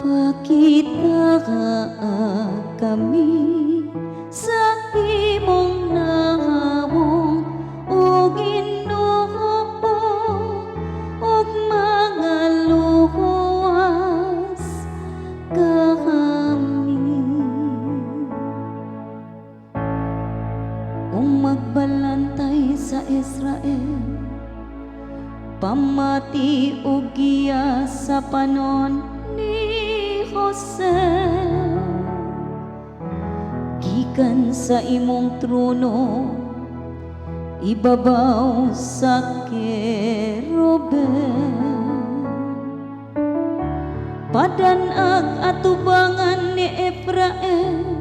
Pakita kami sa imong nahawong o Ginoo og mga luwas kami. Kung magbalantay sa Israel, pamati og giya sa panon ni Jose, gikan sa imong trono ibabaw sa kerubel, padanag atubangan ni Efraim,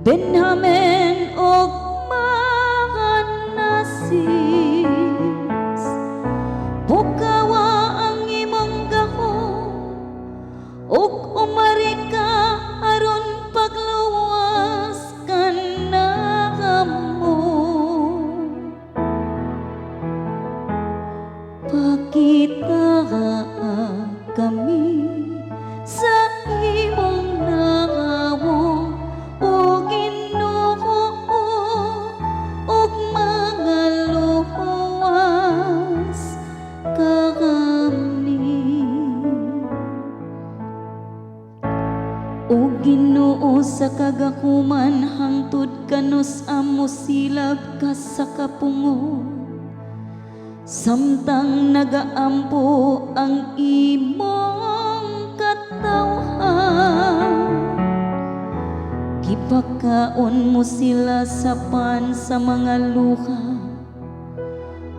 Benjamin og Manasis. Bukawa ang imong gahom ug umari ka aron pagluwas kanamo. Pakita kami sa imong nahawong o Ginoo og mga luwas kami. O Ginoo, sa kagakuman hangtod kanus amo silab ka sa kapungo, samtang nagaampo ang imong katawhan. Gipakaon mo sila sa pan sa mga luha,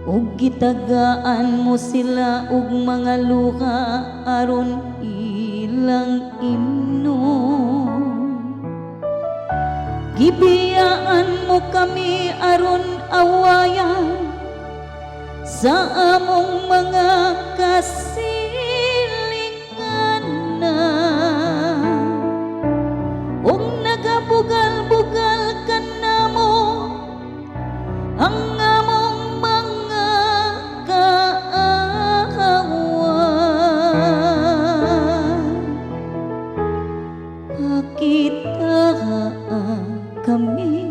ug gitagaan mo sila og mga luha aron ilang imnon. Gibiyaan mo kami aron awayan sa among mga kasilinganan, ug nagabugal-bugal kanamo ang among mga kaahawan. Pakita kami